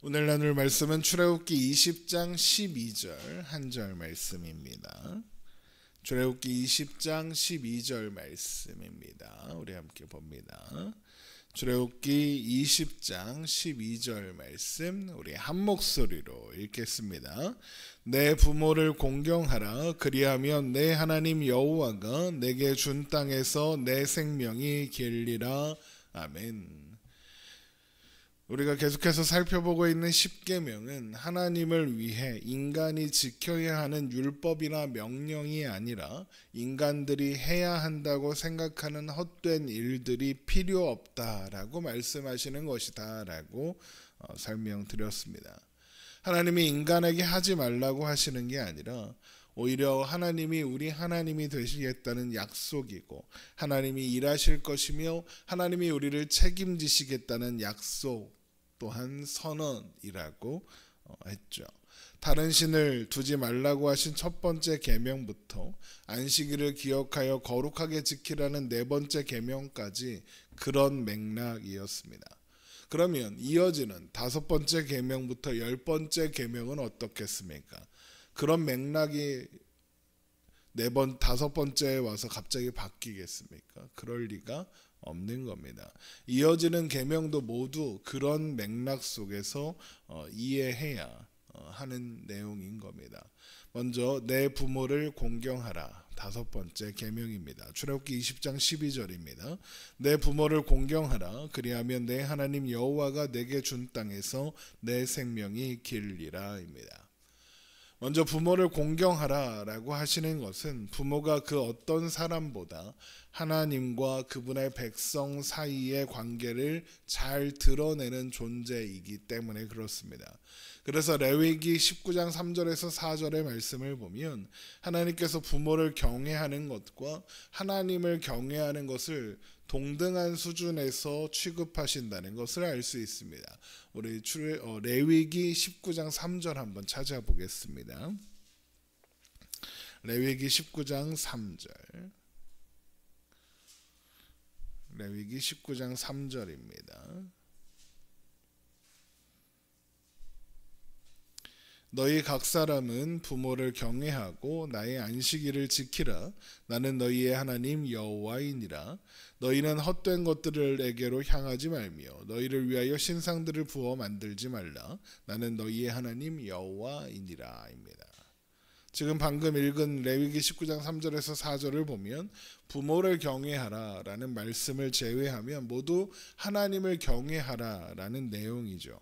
오늘 나눌 말씀은 출애굽기 20장 12절 한 절 말씀입니다. 출애굽기 20장 12절 말씀입니다. 우리 함께 봅니다. 출애굽기 20장 12절 말씀 우리 한 목소리로 읽겠습니다. 내 부모를 공경하라. 그리하면 내 하나님 여호와가 내게 준 땅에서 내 생명이 길리라. 아멘. 우리가 계속해서 살펴보고 있는 십계명은 하나님을 위해 인간이 지켜야 하는 율법이나 명령이 아니라 인간들이 해야 한다고 생각하는 헛된 일들이 필요 없다라고 말씀하시는 것이다라고 설명드렸습니다. 하나님이 인간에게 하지 말라고 하시는 게 아니라 오히려 하나님이 우리 하나님이 되시겠다는 약속이고 하나님이 일하실 것이며 하나님이 우리를 책임지시겠다는 약속 또한 선언이라고 했죠. 다른 신을 두지 말라고 하신 첫 번째 계명부터 안식일을 기억하여 거룩하게 지키라는 네 번째 계명까지 그런 맥락이었습니다. 그러면 이어지는 다섯 번째 계명부터 열 번째 계명은 어떻겠습니까? 그런 맥락이 다섯 번째에 와서 갑자기 바뀌겠습니까? 그럴 리가 없는 겁니다. 이어지는 계명도 모두 그런 맥락 속에서 이해해야 하는 내용인 겁니다. 먼저 내 부모를 공경하라. 다섯 번째 계명입니다. 출애굽기 20장 12절입니다. 내 부모를 공경하라. 그리하면 내 하나님 여호와가 내게 준 땅에서 내 생명이 길리라입니다. 먼저 부모를 공경하라 라고 하시는 것은 부모가 그 어떤 사람보다 하나님과 그분의 백성 사이의 관계를 잘 드러내는 존재이기 때문에 그렇습니다. 그래서 레위기 19장 3절에서 4절의 말씀을 보면 하나님께서 부모를 경외하는 것과 하나님을 경외하는 것을 동등한 수준에서 취급하신다는 것을 알 수 있습니다. 우리 레위기 19장 3절 한번 찾아보겠습니다. 레위기 19장 3절. 레위기 19장 3절입니다. 너희 각 사람은 부모를 경외하고 나의 안식일을 지키라. 나는 너희의 하나님 여호와이니라. 너희는 헛된 것들에게로 향하지 말며 너희를 위하여 신상들을 부어 만들지 말라. 나는 너희의 하나님 여호와이니라 입니다. 지금 방금 읽은 레위기 19장 3절에서 4절을 보면 부모를 경외하라 라는 말씀을 제외하면 모두 하나님을 경외하라 라는 내용이죠.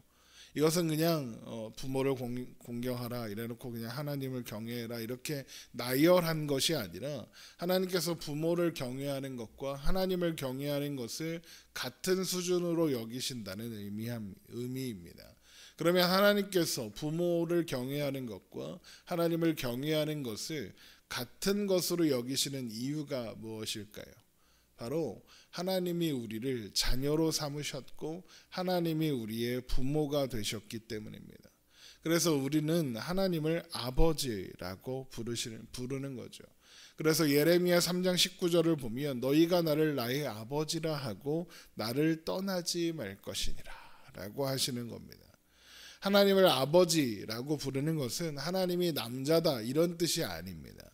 이것은 그냥 부모를 공경하라 이래놓고 그냥 하나님을 경외해라 이렇게 나열한 것이 아니라 하나님께서 부모를 경외하는 것과 하나님을 경외하는 것을 같은 수준으로 여기신다는 의미입니다. 그러면 하나님께서 부모를 경외하는 것과 하나님을 경외하는 것을 같은 것으로 여기시는 이유가 무엇일까요? 바로 하나님이 우리를 자녀로 삼으셨고 하나님이 우리의 부모가 되셨기 때문입니다. 그래서 우리는 하나님을 아버지라고 부르는 거죠. 그래서 예레미야 3장 19절을 보면 너희가 나를 나의 아버지라 하고 나를 떠나지 말 것이니라 라고 하시는 겁니다. 하나님을 아버지라고 부르는 것은 하나님이 남자다 이런 뜻이 아닙니다.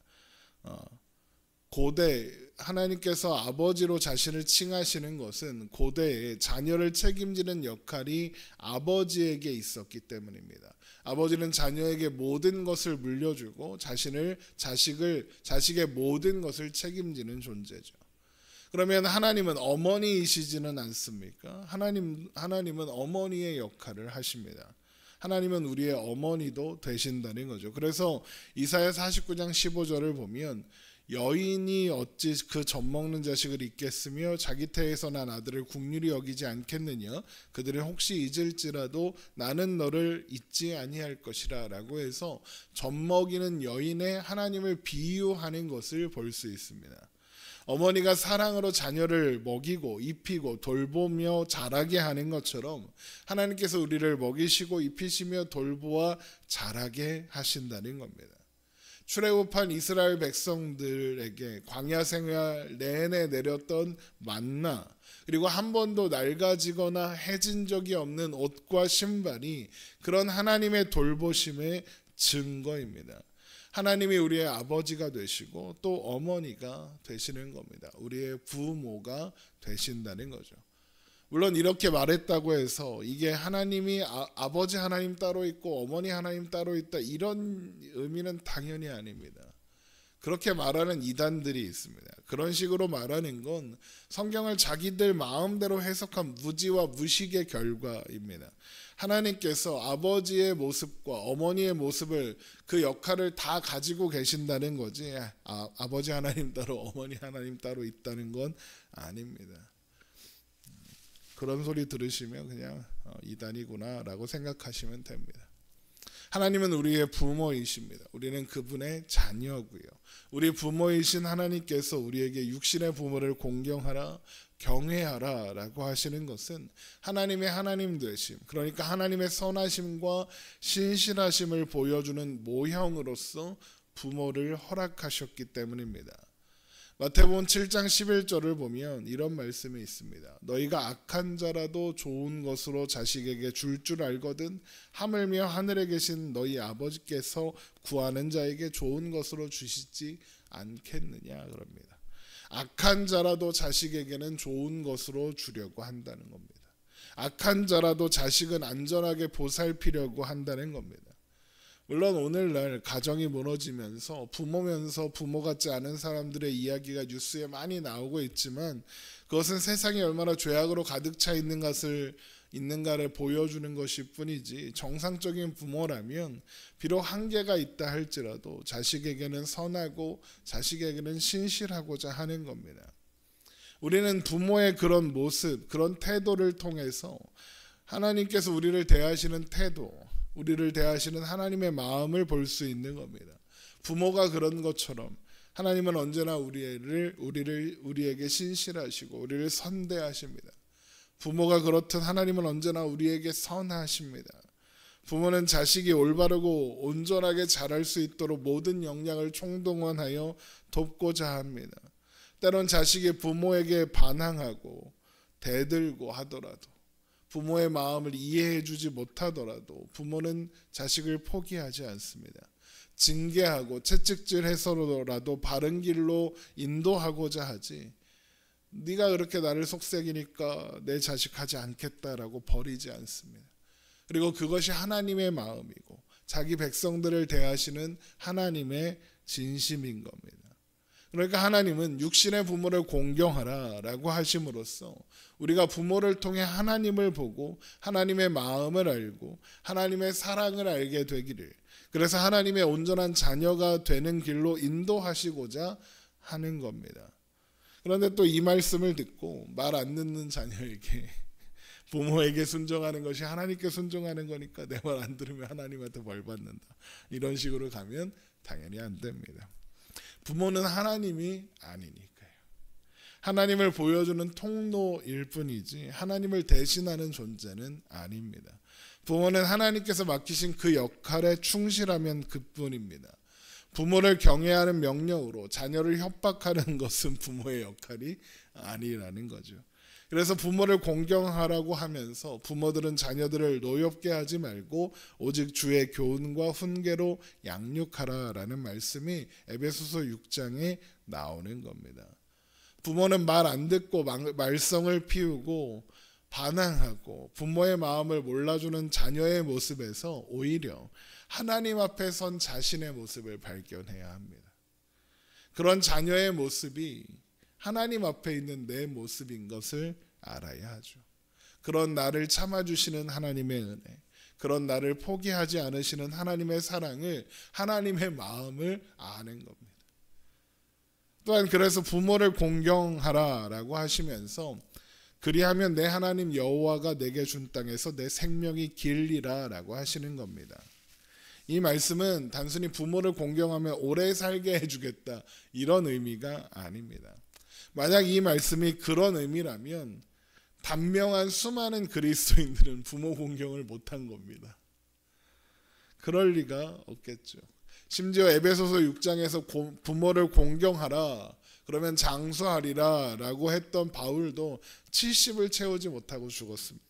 고대 하나님께서 아버지로 자신을 칭하시는 것은 고대에 자녀를 책임지는 역할이 아버지에게 있었기 때문입니다. 아버지는 자녀에게 모든 것을 물려주고 자식의 모든 것을 책임지는 존재죠. 그러면 하나님은 어머니이시지는 않습니까? 하나님은 어머니의 역할을 하십니다. 하나님은 우리의 어머니도 되신다는 거죠. 그래서 이사야 49장 15절을 보면 여인이 어찌 그 젖먹는 자식을 잊겠으며 자기 태에서 난 아들을 긍휼히 여기지 않겠느냐. 그들은 혹시 잊을지라도 나는 너를 잊지 아니할 것이라 라고 해서 젖먹이는 여인의 하나님을 비유하는 것을 볼 수 있습니다. 어머니가 사랑으로 자녀를 먹이고 입히고 돌보며 자라게 하는 것처럼 하나님께서 우리를 먹이시고 입히시며 돌보아 자라게 하신다는 겁니다. 출애굽한 이스라엘 백성들에게 광야 생활 내내 내렸던 만나, 그리고 한 번도 낡아지거나 해진 적이 없는 옷과 신발이 그런 하나님의 돌보심의 증거입니다. 하나님이 우리의 아버지가 되시고 또 어머니가 되시는 겁니다. 우리의 부모가 되신다는 거죠. 물론 이렇게 말했다고 해서 이게 하나님이 아버지 하나님 따로 있고 어머니 하나님 따로 있다, 이런 의미는 당연히 아닙니다. 그렇게 말하는 이단들이 있습니다. 그런 식으로 말하는 건 성경을 자기들 마음대로 해석한 무지와 무식의 결과입니다. 하나님께서 아버지의 모습과 어머니의 모습을, 그 역할을 다 가지고 계신다는 거지, 아버지 하나님 따로 어머니 하나님 따로 있다는 건 아닙니다. 그런 소리 들으시면 그냥 이단이구나 라고 생각하시면 됩니다. 하나님은 우리의 부모이십니다. 우리는 그분의 자녀고요. 우리 부모이신 하나님께서 우리에게 육신의 부모를 공경하라, 경외하라 라고 하시는 것은 하나님의 하나님 되심, 그러니까 하나님의 선하심과 신실하심을 보여주는 모형으로서 부모를 허락하셨기 때문입니다. 마태복음 7장 11절을 보면 이런 말씀이 있습니다. 너희가 악한 자라도 좋은 것으로 자식에게 줄 알거든 하물며 하늘에 계신 너희 아버지께서 구하는 자에게 좋은 것으로 주시지 않겠느냐 그럽니다. 악한 자라도 자식에게는 좋은 것으로 주려고 한다는 겁니다. 악한 자라도 자식은 안전하게 보살피려고 한다는 겁니다. 물론 오늘날 가정이 무너지면서 부모면서 부모 같지 않은 사람들의 이야기가 뉴스에 많이 나오고 있지만, 그것은 세상이 얼마나 죄악으로 가득 차 있는가를 보여주는 것일 뿐이지, 정상적인 부모라면 비록 한계가 있다 할지라도 자식에게는 선하고 자식에게는 신실하고자 하는 겁니다. 우리는 부모의 그런 모습, 그런 태도를 통해서 하나님께서 우리를 대하시는 태도, 우리를 대하시는 하나님의 마음을 볼 수 있는 겁니다. 부모가 그런 것처럼 하나님은 언제나 우리에게 신실하시고 우리를 선대하십니다. 부모가 그렇듯 하나님은 언제나 우리에게 선하십니다. 부모는 자식이 올바르고 온전하게 자랄 수 있도록 모든 역량을 총동원하여 돕고자 합니다. 때론 자식이 부모에게 반항하고 대들고 하더라도, 부모의 마음을 이해해 주지 못하더라도 부모는 자식을 포기하지 않습니다. 징계하고 채찍질해서라도 바른 길로 인도하고자 하지, 네가 그렇게 나를 속삭이니까 내 자식 하지 않겠다라고 버리지 않습니다. 그리고 그것이 하나님의 마음이고 자기 백성들을 대하시는 하나님의 진심인 겁니다. 그러니까 하나님은 육신의 부모를 공경하라 라고 하심으로써 우리가 부모를 통해 하나님을 보고 하나님의 마음을 알고 하나님의 사랑을 알게 되기를, 그래서 하나님의 온전한 자녀가 되는 길로 인도하시고자 하는 겁니다. 그런데 또 이 말씀을 듣고 말 안 듣는 자녀에게 부모에게 순종하는 것이 하나님께 순종하는 거니까 내 말 안 들으면 하나님한테 벌 받는다, 이런 식으로 가면 당연히 안 됩니다. 부모는 하나님이 아니니까요. 하나님을 보여주는 통로일 뿐이지 하나님을 대신하는 존재는 아닙니다. 부모는 하나님께서 맡기신 그 역할에 충실하면 그뿐입니다. 부모를 경외하는 명령으로 자녀를 협박하는 것은 부모의 역할이 아니라는 거죠. 그래서 부모를 공경하라고 하면서 부모들은 자녀들을 노엽게 하지 말고 오직 주의 교훈과 훈계로 양육하라라는 말씀이 에베소서 6장에 나오는 겁니다. 부모는 말 안 듣고 말썽을 피우고 반항하고 부모의 마음을 몰라주는 자녀의 모습에서 오히려 하나님 앞에 선 자신의 모습을 발견해야 합니다. 그런 자녀의 모습이 하나님 앞에 있는 내 모습인 것을 알아야 하죠. 그런 나를 참아주시는 하나님의 은혜, 그런 나를 포기하지 않으시는 하나님의 사랑을, 하나님의 마음을 아는 겁니다. 또한 그래서 부모를 공경하라라고 하시면서 그리하면 내 하나님 여호와가 내게 준 땅에서 내 생명이 길리라라고 하시는 겁니다. 이 말씀은 단순히 부모를 공경하면 오래 살게 해주겠다 이런 의미가 아닙니다. 만약 이 말씀이 그런 의미라면 단명한 수많은 그리스도인들은 부모 공경을 못한 겁니다. 그럴 리가 없겠죠. 심지어 에베소서 6장에서 부모를 공경하라 그러면 장수하리라 라고 했던 바울도 70을 채우지 못하고 죽었습니다.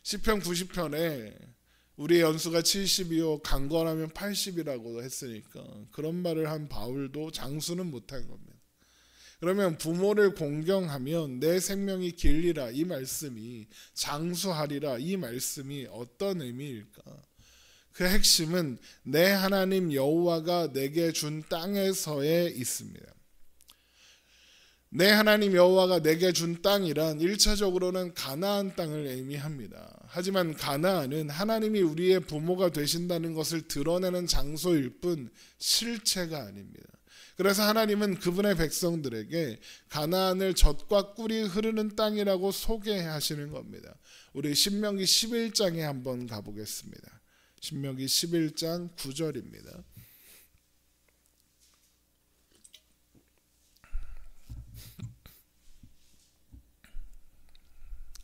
시편 90편에 우리의 연수가 70이요 강건하면 80이라고 했으니까 그런 말을 한 바울도 장수는 못한 겁니다. 그러면 부모를 공경하면 내 생명이 길리라 이 말씀이, 장수하리라 이 말씀이 어떤 의미일까? 그 핵심은 내 하나님 여호와가 내게 준 땅에서에 있습니다. 내 하나님 여호와가 내게 준 땅이란 1차적으로는 가나안 땅을 의미합니다. 하지만 가나안은 하나님이 우리의 부모가 되신다는 것을 드러내는 장소일 뿐 실체가 아닙니다. 그래서 하나님은 그분의 백성들에게 가나안을 젖과 꿀이 흐르는 땅이라고 소개하시는 겁니다. 우리 신명기 11장에 한번 가보겠습니다. 신명기 11장 9절입니다.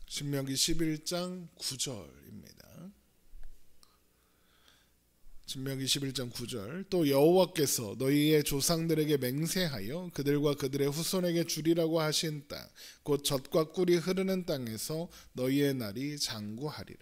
신명기 11장 9절입니다. 신명기 11장 9절 또 여호와께서 너희의 조상들에게 맹세하여 그들과 그들의 후손에게 주리라고 하신 땅 곧 젖과 꿀이 흐르는 땅에서 너희의 날이 장구하리라.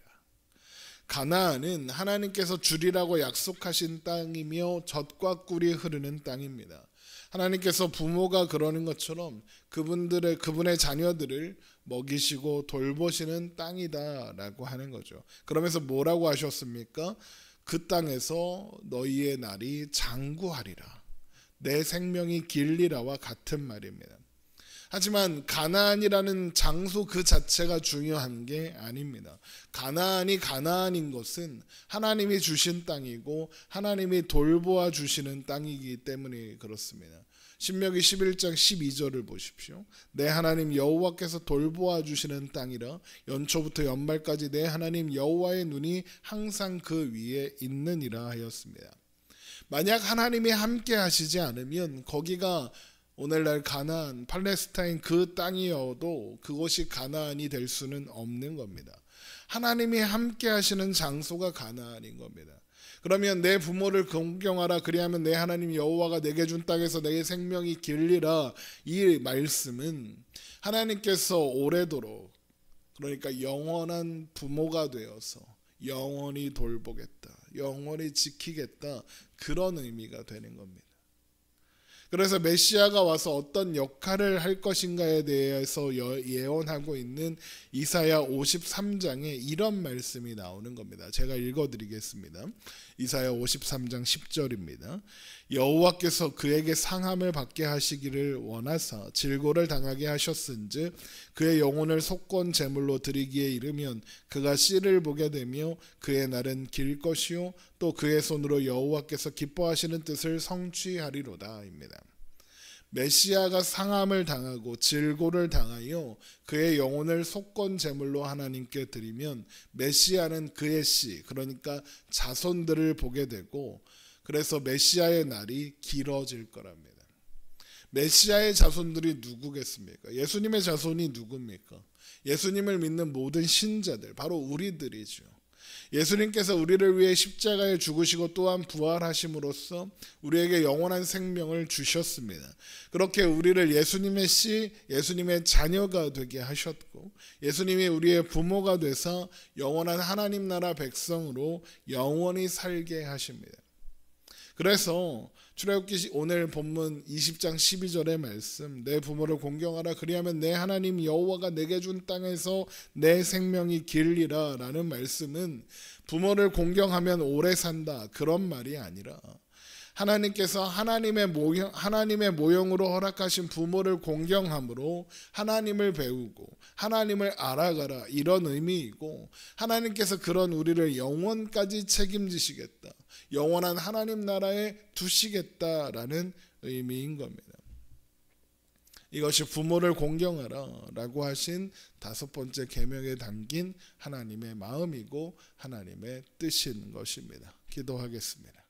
가나안은 하나님께서 주리라고 약속하신 땅이며 젖과 꿀이 흐르는 땅입니다. 하나님께서 부모가 그러는 것처럼 그분의 자녀들을 먹이시고 돌보시는 땅이다라고 하는 거죠. 그러면서 뭐라고 하셨습니까? 그 땅에서 너희의 날이 장구하리라. 내 생명이 길리라와 같은 말입니다. 하지만 가나안이라는 장소 그 자체가 중요한 게 아닙니다. 가나안이 가나안인 것은 하나님이 주신 땅이고 하나님이 돌보아 주시는 땅이기 때문에 그렇습니다. 신명기 11장 12절을 보십시오. 내 하나님 여호와께서 돌보아 주시는 땅이라 연초부터 연말까지 내 하나님 여호와의 눈이 항상 그 위에 있느니라 하였습니다. 만약 하나님이 함께 하시지 않으면 거기가 오늘날 가나안, 팔레스타인 그 땅이어도 그곳이 가나안이 될 수는 없는 겁니다. 하나님이 함께 하시는 장소가 가나안인 겁니다. 그러면 내 부모를 공경하라 그리하면 내 하나님 여호와가 내게 준 땅에서 내 생명이 길리라 이 말씀은 하나님께서 오래도록 그러니까 영원한 부모가 되어서 영원히 돌보겠다, 영원히 지키겠다 그런 의미가 되는 겁니다. 그래서 메시아가 와서 어떤 역할을 할 것인가에 대해서 예언하고 있는 이사야 53장에 이런 말씀이 나오는 겁니다. 제가 읽어드리겠습니다. 이사야 53장 10절입니다. 여호와께서 그에게 상함을 받게 하시기를 원하사 질고를 당하게 하셨은즉 그의 영혼을 속건 제물로 드리기에 이르면 그가 씨를 보게 되며 그의 날은 길 것이요 또 그의 손으로 여호와께서 기뻐하시는 뜻을 성취하리로다입니다. 메시아가 상함을 당하고 질고를 당하여 그의 영혼을 속건 제물로 하나님께 드리면 메시아는 그의 씨 그러니까 자손들을 보게 되고 그래서 메시아의 날이 길어질 거랍니다. 메시아의 자손들이 누구겠습니까? 예수님의 자손이 누굽니까? 예수님을 믿는 모든 신자들 바로 우리들이죠. 예수님께서 우리를 위해 십자가에 죽으시고 또한 부활하심으로써 우리에게 영원한 생명을 주셨습니다. 그렇게 우리를 예수님의 씨, 예수님의 자녀가 되게 하셨고 예수님이 우리의 부모가 되사 영원한 하나님 나라 백성으로 영원히 살게 하십니다. 그래서 출애굽기 오늘 본문 20장 12절의 말씀 내 부모를 공경하라 그리하면 내 하나님 여호와가 내게 준 땅에서 내 생명이 길리라 라는 말씀은 부모를 공경하면 오래 산다 그런 말이 아니라 하나님께서 하나님의 모형으로 허락하신 부모를 공경함으로 하나님을 배우고 하나님을 알아가라 이런 의미이고 하나님께서 그런 우리를 영원까지 책임지시겠다. 영원한 하나님 나라에 두시겠다라는 의미인 겁니다. 이것이 부모를 공경하라 라고 하신 5번째 계명에 담긴 하나님의 마음이고 하나님의 뜻인 것입니다. 기도하겠습니다.